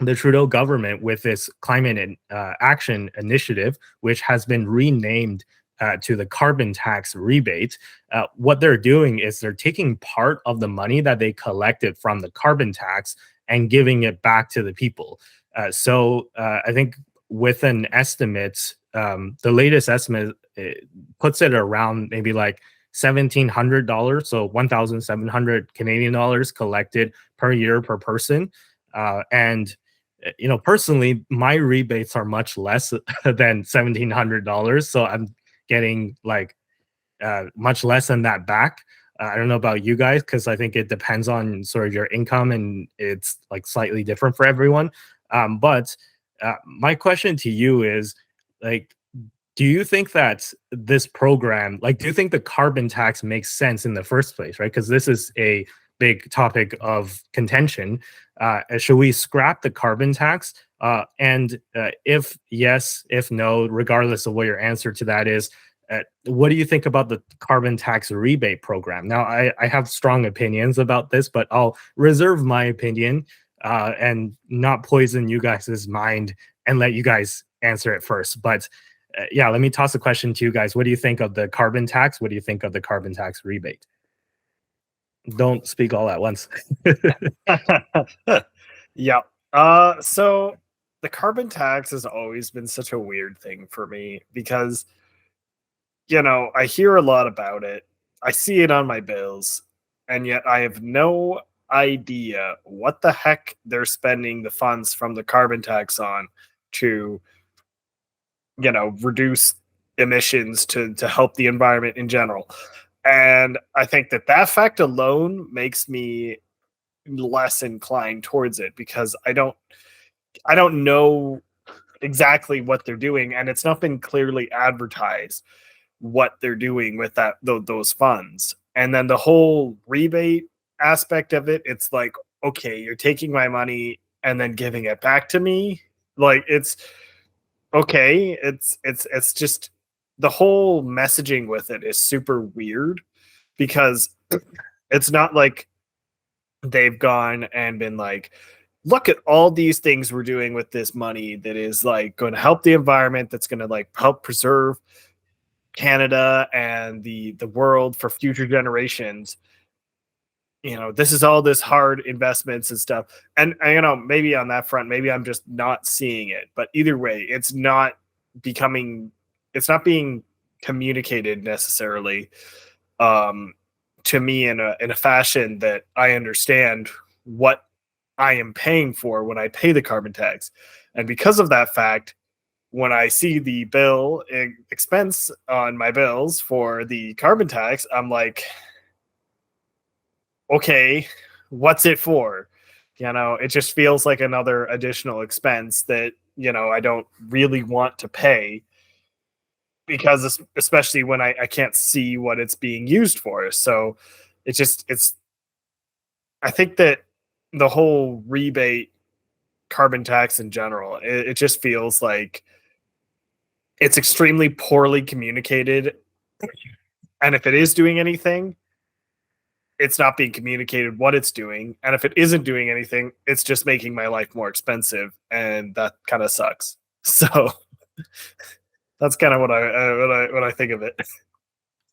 the Trudeau government with this climate action initiative, which has been renamed to the carbon tax rebate. What they're doing is they're taking part of the money that they collected from the carbon tax and giving it back to the people. I think with an estimate, the latest estimate puts it around maybe like $1,700, so 1,700 Canadian dollars collected per year per person. And personally, my rebates are much less than $1,700, so I'm getting like much less than that back. I don't know about you guys, because I think it depends on sort of your income, and it's like slightly different for everyone. But my question to you is, like, do you think that this program, like, do you think the carbon tax makes sense in the first place, right? Because this is a big topic of contention. Should we scrap the carbon tax? And if yes, if no, regardless of what your answer to that is, what do you think about the carbon tax rebate program? Now, I have strong opinions about this, but I'll reserve my opinion and not poison you guys' mind and let you guys answer it first. But yeah, let me toss a question to you guys. What do you think of the carbon tax? What do you think of the carbon tax rebate? Don't speak all at once. Yeah. So the carbon tax has always been such a weird thing for me because, I hear a lot about it. I see it on my bills, and yet I have no idea what the heck they're spending the funds from the carbon tax on to, reduce emissions to help the environment in general. And I think that fact alone makes me less inclined towards it because I don't know exactly what they're doing, and it's not been clearly advertised what they're doing with those funds. And then the whole rebate aspect of it, it's like, okay, you're taking my money and then giving it back to me. Like, it's okay. It's just the whole messaging with it is super weird because it's not like they've gone and been like, look at all these things we're doing with this money that is like going to help the environment, that's going to like help preserve Canada and the world for future generations. This is all this hard investments and stuff. And maybe on that front, maybe I'm just not seeing it. But either way, it's not being communicated necessarily to me in a fashion that I understand what I am paying for when I pay the carbon tax. And because of that fact, when I see the bill expense on my bills for the carbon tax, I'm like, okay, what's it for? It just feels like another additional expense that, I don't really want to pay because especially when I can't see what it's being used for. So I think that the whole rebate carbon tax in general, it just feels like it's extremely poorly communicated. And if it is doing anything, it's not being communicated what it's doing. And if it isn't doing anything, it's just making my life more expensive. And that kind of sucks. So that's kind of what I think of it.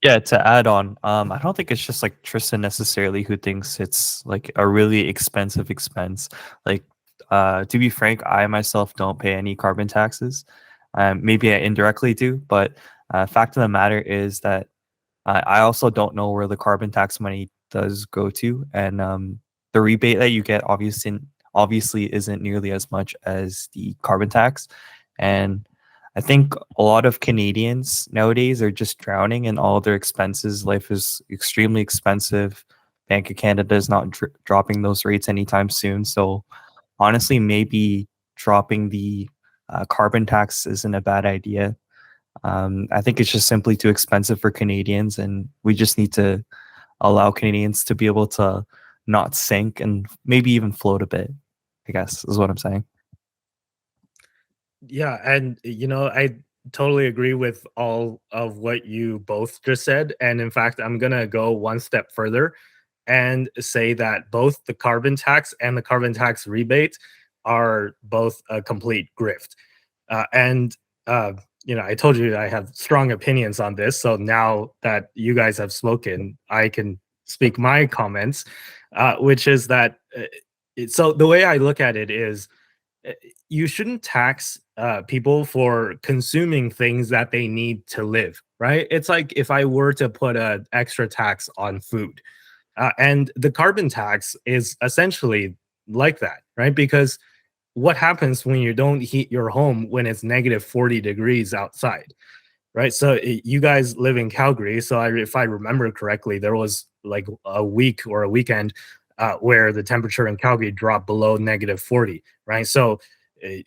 Yeah, to add on, I don't think it's just like Tristan necessarily who thinks it's like a really expensive expense. Like, to be frank, I myself don't pay any carbon taxes. Maybe I indirectly do, but fact of the matter is that I also don't know where the carbon tax money does go to, and the rebate that you get obviously isn't nearly as much as the carbon tax, and I think a lot of Canadians nowadays are just drowning in all their expenses. Life is extremely expensive. Bank of Canada is not dropping those rates anytime soon. So honestly, maybe dropping the carbon tax isn't a bad idea. I think it's just simply too expensive for Canadians, and we just need to allow Canadians to be able to not sink and maybe even float a bit, I guess is what I'm saying. Yeah, and I totally agree with all of what you both just said. And in fact, I'm gonna go one step further and say that both the carbon tax and the carbon tax rebate are both a complete grift. And I told you I have strong opinions on this. So now that you guys have spoken, I can speak my comments, which is that. So the way I look at it is, uh, you shouldn't tax people for consuming things that they need to live. Right? It's like if I were to put an extra tax on food, and the carbon tax is essentially like that, right? Because what happens when you don't heat your home when it's negative 40 degrees outside, right? So you guys live in Calgary. So if I remember correctly, there was like a week or a weekend where the temperature in Calgary dropped below negative 40, right? So uh,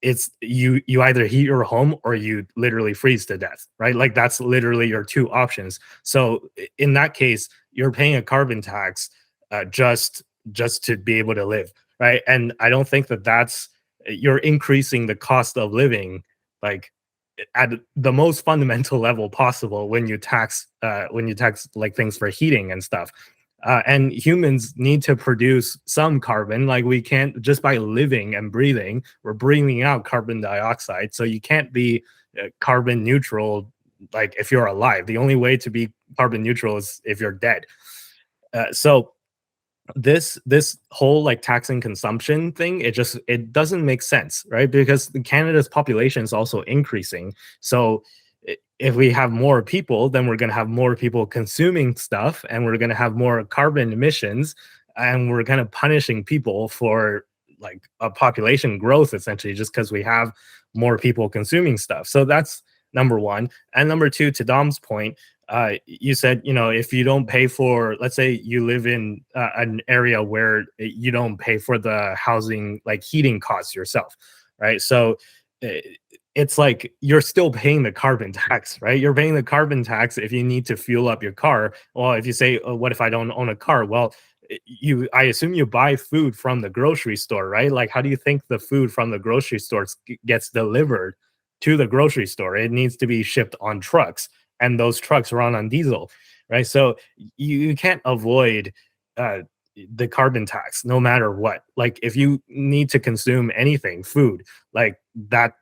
it's you either heat your home or you literally freeze to death, right? Like that's literally your two options. So in that case, you're paying a carbon tax just to be able to live, right? And I don't think that that's you're increasing the cost of living like at the most fundamental level possible when you tax like things for heating and stuff. And humans need to produce some carbon. Like we can't just by living and breathing, we're breathing out carbon dioxide. So you can't be carbon neutral. Like if you're alive, the only way to be carbon neutral is if you're dead. So this whole like taxing consumption thing, it doesn't make sense, right? Because Canada's population is also increasing. So if we have more people, then we're going to have more people consuming stuff, and we're going to have more carbon emissions, and we're kind of punishing people for like a population growth essentially just because we have more people consuming stuff. So that's number one. And number two, to Dom's point, you said, if you don't pay for, let's say you live in an area where you don't pay for the housing, like heating costs yourself, right? So uh, it's like you're still paying the carbon tax, right? You're paying the carbon tax if you need to fuel up your car. Well, if you say, oh, what if I don't own a car? Well, I assume you buy food from the grocery store, right? Like, how do you think the food from the grocery store gets delivered to the grocery store? It needs to be shipped on trucks, and those trucks run on diesel, right? So you can't avoid uh, the carbon tax no matter what. Like if you need to consume anything, food, like that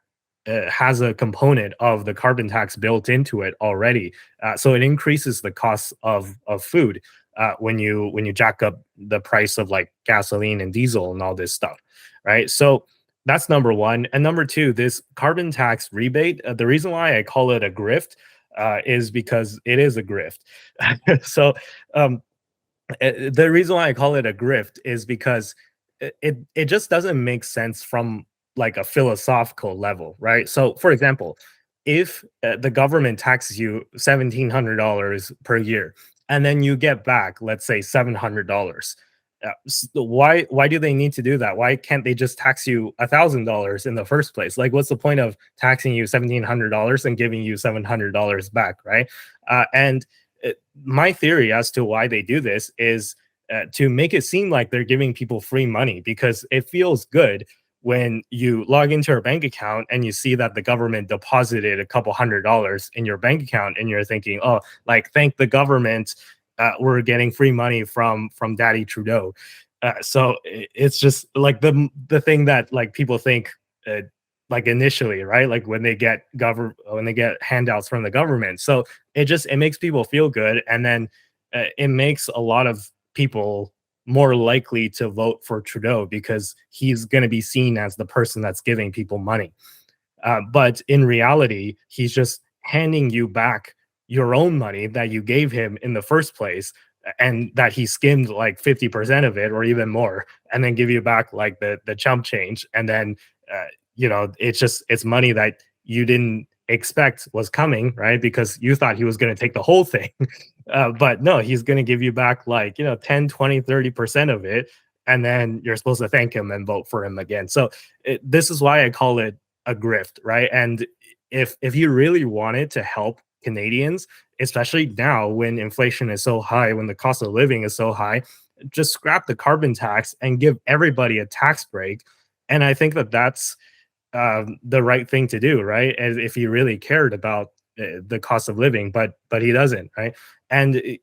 has a component of the carbon tax built into it already. So it increases the cost of food when you jack up the price of like gasoline and diesel and all this stuff, right? So that's number one. And number two, this carbon tax rebate. The reason why I call it a grift is because it is a grift. So um, the reason why I call it a grift is because it just doesn't make sense from like a philosophical level, right? So, for example, if the government taxes you $1,700 per year, and then you get back, let's say $700, why do they need to do that? Why can't they just tax you $1,000 in the first place? Like, what's the point of taxing you $1,700 and giving you $700 back, right? And my theory as to why they do this is to make it seem like they're giving people free money, because it feels good when you log into your bank account and you see that the government deposited a couple $100s in your bank account, and you're thinking, oh, like thank the government, we're getting free money from Daddy Trudeau. So it's just like the thing that like people think, like initially, right? Like when they get handouts from the government. So it makes people feel good, and then it makes a lot of people more likely to vote for Trudeau because he's going to be seen as the person that's giving people money. But in reality, he's just handing you back your own money that you gave him in the first place, and that he skimmed like 50% of it or even more, and then give you back like the chump change. And then, it's money that you didn't expect was coming, right? Because you thought he was going to take the whole thing. But no, he's going to give you back like, 10, 20, 30% of it. And then you're supposed to thank him and vote for him again. So this is why I call it a grift, right? And if you really wanted to help Canadians, especially now when inflation is so high, when the cost of living is so high, just scrap the carbon tax and give everybody a tax break. And I think that that's the right thing to do, right? As if he really cared about the cost of living, but he doesn't, right? And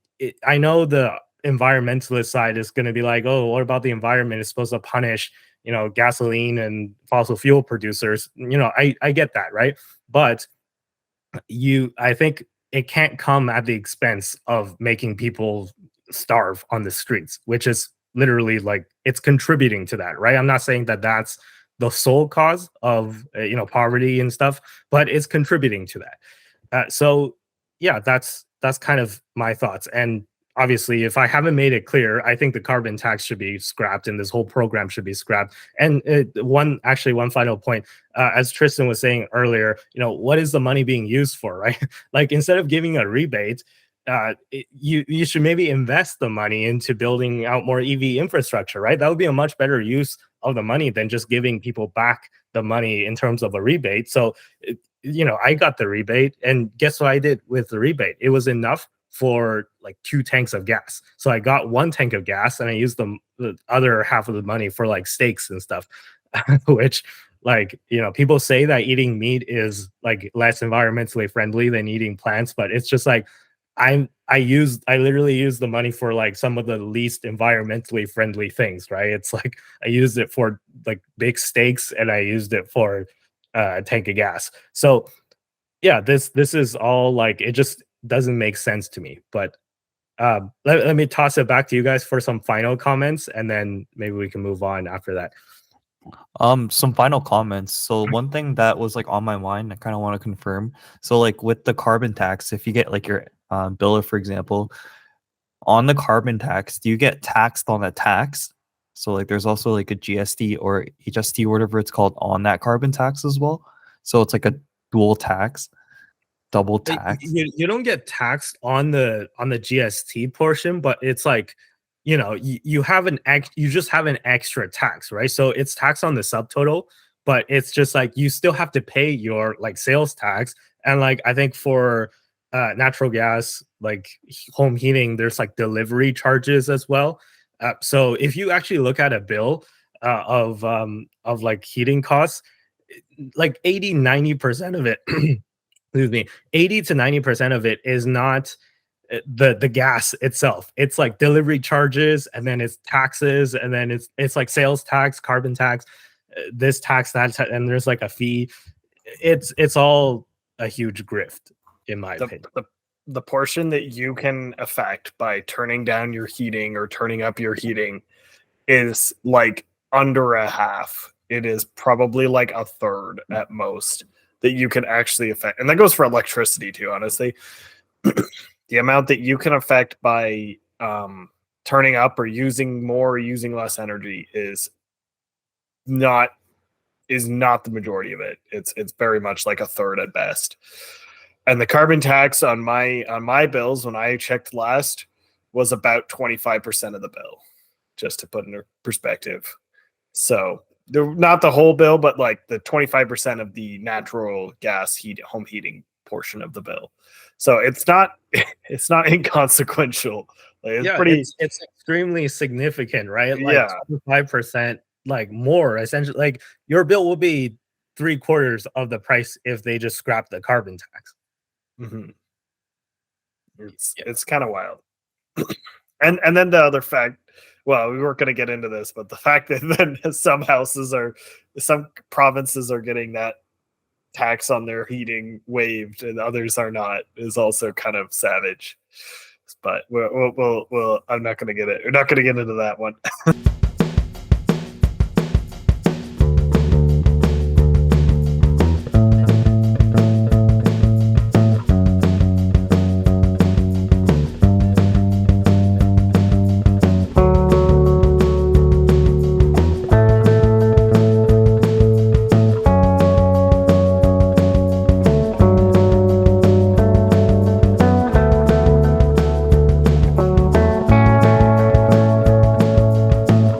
I know the environmentalist side is going to be like, oh, what about the environment? It's supposed to punish, gasoline and fossil fuel producers. I get that, right? But I think it can't come at the expense of making people starve on the streets, which is literally like it's contributing to that, right? I'm not saying that that's the sole cause of poverty and stuff, but it's contributing to that. So yeah, that's kind of my thoughts. And obviously, if I haven't made it clear, I think the carbon tax should be scrapped and this whole program should be scrapped. And one final point, as Tristan was saying earlier, what is the money being used for, right? Like instead of giving a rebate, you should maybe invest the money into building out more EV infrastructure, right? That would be a much better use of the money than just giving people back the money in terms of a rebate. So, I got the rebate, and guess what I did with the rebate? It was enough for like 2 tanks of gas. So I got 1 tank of gas and I used the other half of the money for like steaks and stuff, which like, people say that eating meat is like less environmentally friendly than eating plants, but it's just like, I literally use the money for like some of the least environmentally friendly things, right? It's like I used it for like big steaks and I used it for a tank of gas. So yeah, this is all like, it just doesn't make sense to me. But let me toss it back to you guys for some final comments, and then maybe we can move on after that. Some final comments. So one thing that was like on my mind, I kind of want to confirm. So like with the carbon tax, if you get like your bill, for example, on the carbon tax, do you get taxed on the tax? So like there's also like a GST or HST or whatever it's called on that carbon tax as well. So it's like a dual tax, double tax. You don't get taxed on the GST portion, but it's like, you have you just have an extra tax, right? So it's taxed on the subtotal, but it's just like you still have to pay your like sales tax. And like I think for natural gas, like home heating, there's like delivery charges as well. So if you actually look at a bill of like heating costs, like 80-90% of it excuse me, 80 to 90% of it is not the gas itself. It's like delivery charges, and then it's taxes, and then it's like sales tax, carbon tax, this tax, that, and there's like a fee. It's all a huge grift, in my opinion. The portion that you can affect by turning down your heating or turning up your heating is like under a half. It is probably like a third at most that you can actually affect. And that goes for electricity too, honestly. The amount that you can affect by turning up or using more or using less energy is not the majority of it. It's very much like a third at best. And the carbon tax on my bills when I checked last was about 25% of the bill, just to put in perspective. So not the whole bill, but like the 25% of the natural gas home heating portion of the bill. So it's not inconsequential. Like it's extremely significant, right? Like yeah, 25% like more essentially. Like your bill will be 3/4 of the price if they just scrap the carbon tax. Mm-hmm. It's kind of wild. and then the other fact, well, we weren't going to get into this, but the fact that then some provinces are getting that tax on their heating waived and others are not is also kind of savage. But we'll I'm not going to get it. We're not going to get into that one.